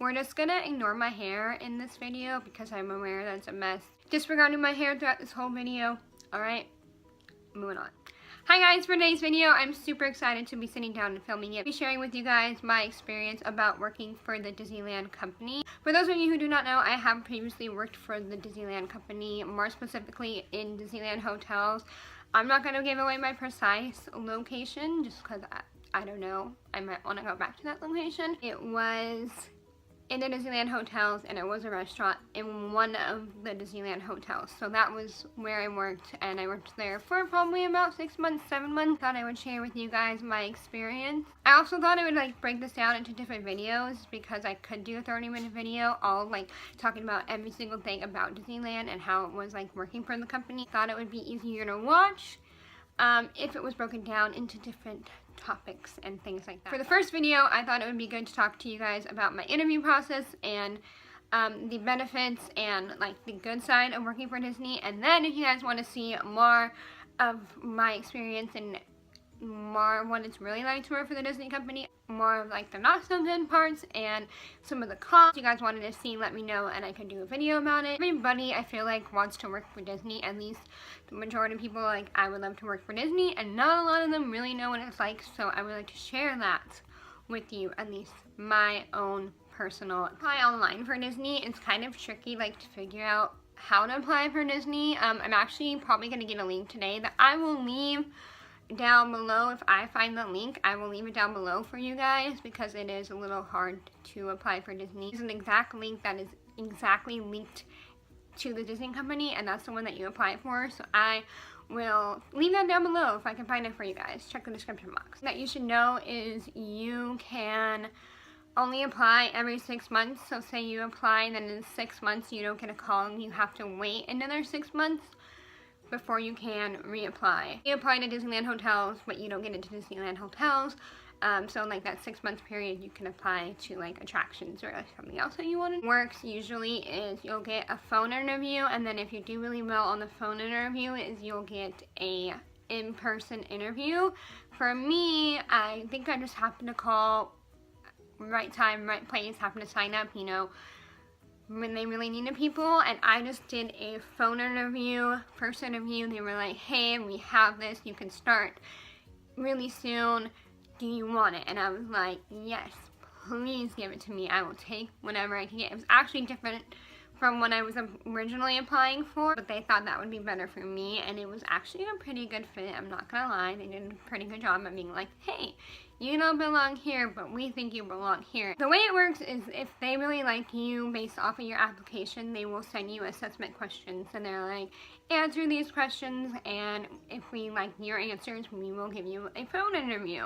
We're just gonna ignore my hair in this video because I'm aware that it's a mess. Disregarding my hair throughout this whole video. Alright, moving on. Hi guys, for today's video, I'm super excited to be sitting down and filming it. I'll be sharing with you guys my experience about working for the Disneyland company. For those of you who do not know, I have previously worked for the Disneyland company, more specifically in Disneyland hotels. I'm not going to give away my precise location just because I don't know. I might want to go back to that location. It was in the Disneyland hotels, and it was a restaurant in one of the Disneyland hotels. So that was where I worked, and I worked there for probably about 6 months, 7 months. Thought I would share with you guys my experience. I also thought I would break this down into different videos because I could do a 30-minute video all talking about every single thing about Disneyland and how it was working for the company. Thought it would be easier to watch if it was broken down into different topics and things like that. For the first video, I thought it would be good to talk to you guys about my interview process and the benefits and the good side of working for Disney. And then if you guys want to see more of my experience and more what it's really like to work for the Disney company, more of the not so good parts and some of the cons you guys wanted to see, let me know and I could do a video about it. Everybody I feel wants to work for Disney, at least the majority of people I would love to work for Disney, and not a lot of them really know what it's like, so I would like to share that with you, at least my own personal apply online for Disney. It's kind of tricky to figure out how to apply for Disney. I'm actually probably going to get a link today that I will leave down below. If I find the link, I will leave it down below for you guys because it is a little hard to apply for Disney. There's an exact link that is exactly linked to the Disney company, and that's the one that you apply for. So I will leave that down below if I can find it for you guys. Check the description box. That you should know is you can only apply every 6 months. So say you apply and then in 6 months you don't get a call and you have to wait another 6 months before you can reapply. You apply to Disneyland hotels, but you don't get into Disneyland hotels. So that 6 month period, you can apply to attractions or something else that you want. Works usually is you'll get a phone interview, and then if you do really well on the phone interview, is you'll get a in-person interview. For me, I think I just happened to call right time, right place, happened to sign up, when they really needed people, and I just did a phone interview, first interview. They were like, hey, we have this, you can start really soon, do you want it? And I was like, yes, please give it to me, I will take whatever I can get. It was actually different from when I was originally applying for, but they thought that would be better for me, and it was actually a pretty good fit. I'm not gonna lie, they did a pretty good job of being like, hey, you don't belong here, but we think you belong here. The way it works is if they really like you based off of your application, they will send you assessment questions, and they're like, answer these questions, and if we like your answers, we will give you a phone interview.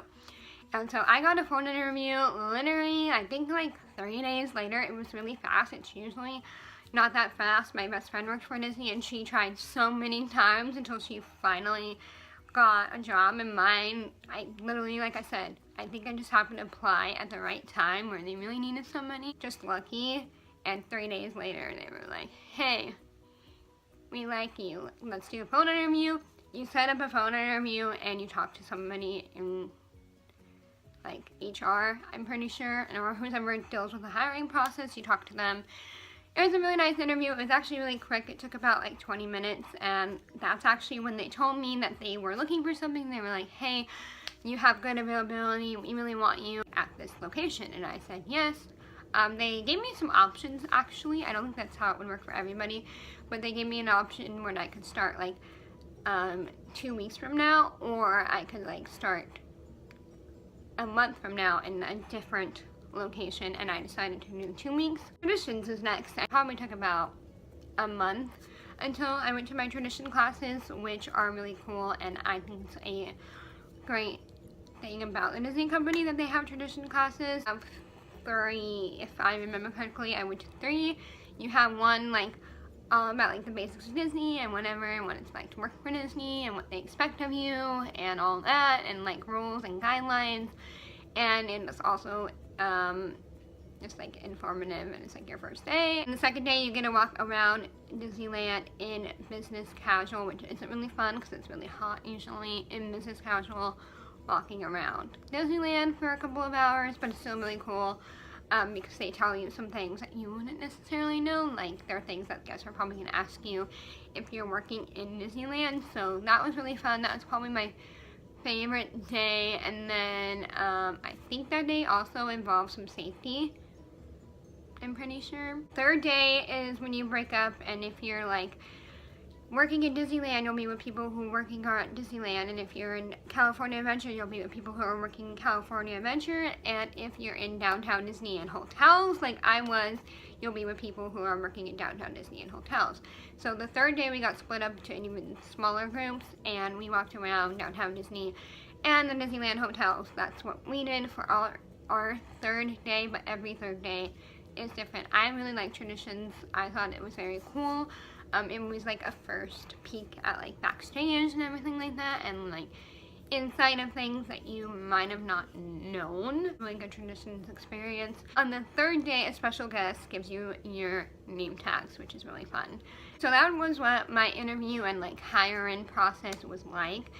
And so I got a phone interview literally, I think 3 days later. It was really fast. It's usually not that fast. My best friend worked for Disney, and she tried so many times until she finally got a job. And mine, I literally, like I said, I think I just happened to apply at the right time where they really needed somebody. Just lucky. And 3 days later, they were like, hey, we like you. Let's do a phone interview. You set up a phone interview and you talk to somebody in HR, I'm pretty sure, or whoever deals with the hiring process. You talk to them. It was a really nice interview. It was actually really quick. It took about 20 minutes, and that's actually when they told me that they were looking for something. They were like, hey, you have good availability, we really want you at this location. And I said yes. They gave me some options, actually. I don't think that's how it would work for everybody, but they gave me an option where I could start 2 weeks from now, or I could start a month from now in a different location, and I decided to do 2 weeks. Traditions is next. It probably took about a month until I went to my tradition classes, which are really cool, and I think it's a great thing about the Disney company that they have tradition classes. I have 3, if I remember correctly. I went to 3. You have one all about the basics of Disney and whatever, and what it's like to work for Disney and what they expect of you and all that, and rules and guidelines. And it's also just informative, and it's your first day. And the second day you get to walk around Disneyland in business casual, which isn't really fun because it's really hot usually in business casual, walking around Disneyland for a couple of hours, but it's still really cool. because they tell you some things that you wouldn't necessarily know. Like, there are things that guests are probably going to ask you if you're working in Disneyland. So that was really fun. That was probably my favorite day. And then I think that day also involved some safety, I'm pretty sure. Third day is when you break up, and if you're like working in Disneyland, you'll be with people who are working at Disneyland, and if you're in California Adventure, you'll be with people who are working in California Adventure, and if you're in downtown Disney and hotels, like I was, you'll be with people who are working in downtown Disney and hotels. So the third day we got split up to even smaller groups, and we walked around downtown Disney and the Disneyland hotels. That's what we did for our third day, but every third day is different. I really like traditions. I thought it was very cool. It was like a first peek at like backstage and everything like that, and like inside of things that you might have not known. Like a traditions experience. On the third day, a special guest gives you your name tags, which is really fun. So that was what my interview and like hiring process was like.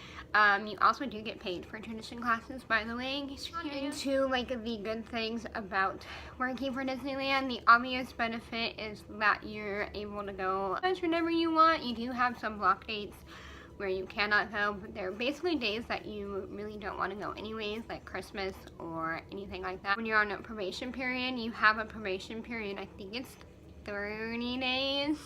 You also do get paid for tradition classes, by the way, in case you're curious. Into like the good things about working for Disneyland, the obvious benefit is that you're able to go whenever you want. You do have some block dates where you cannot go, but they're basically days that you really don't want to go anyways, like Christmas or anything like that. When you're on a probation period, you have a probation period, I think it's 30 days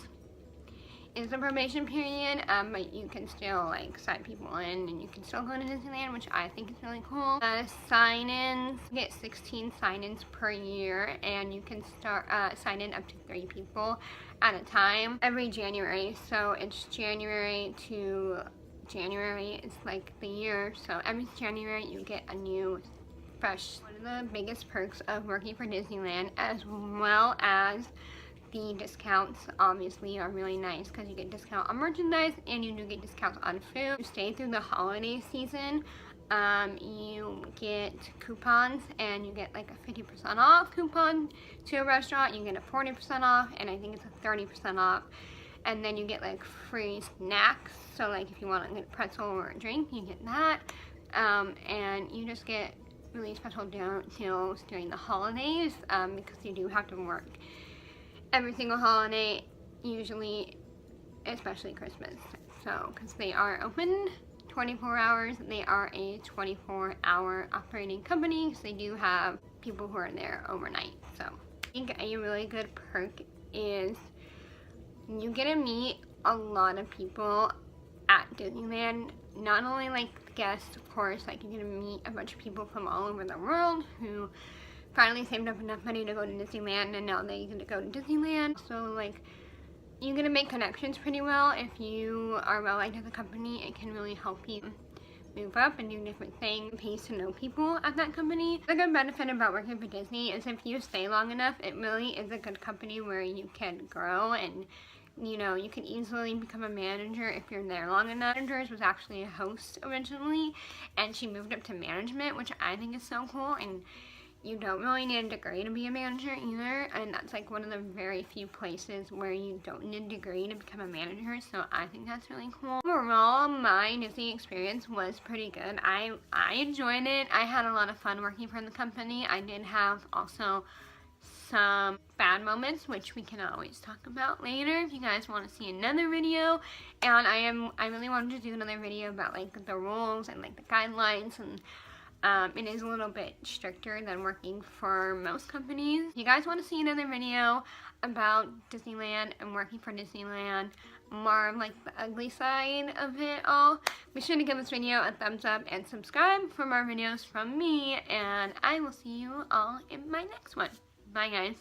is the probation period, but you can still like sign people in, and you can still go to Disneyland, which I think is really cool. Sign-ins, you get 16 sign-ins per year, and you can start sign in up to 3 people at a time every January. So it's January to January, it's like the year, so every January you get a new fresh. One of the biggest perks of working for Disneyland, as well as the discounts, obviously are really nice because you get discount on merchandise and you do get discounts on food. You stay through the holiday season, you get coupons, and you get like a 50% off coupon to a restaurant. You get a 40% off, and I think it's a 30% off. And then you get like free snacks. So like if you want to get a pretzel or a drink, you get that. And you just get really special deals during the holidays, because you do have to work every single holiday, usually, especially Christmas. So, because they are open 24 hours, they are a 24-hour operating company, so they do have people who are there overnight. So, I think a really good perk is you get to meet a lot of people at Disneyland. Not only like guests, of course, like you get to meet a bunch of people from all over the world who finally saved up enough money to go to Disneyland, and now they get to go to Disneyland. So like you get to make connections pretty well. If you are well liked at the company, it can really help you move up and do different things. It pays to know people at that company. The good benefit about working for Disney is if you stay long enough, it really is a good company where you can grow, and you know, you can easily become a manager if you're there long enough. Manager was actually a host originally, and she moved up to management, which I think is so cool. And you don't really need a degree to be a manager either, and that's like one of the very few places where you don't need a degree to become a manager, so I think that's really cool. Overall, my Disney experience was pretty good. I enjoyed it. I had a lot of fun working for the company. I did have also some bad moments, which we can always talk about later if you guys want to see another video. And I really wanted to do another video about like the rules and like the guidelines, and it is a little bit stricter than working for most companies. If you guys want to see another video about Disneyland and working for Disneyland, more of like the ugly side of it all, be sure to give this video a thumbs up and subscribe for more videos from me, and I will see you all in my next one. Bye guys.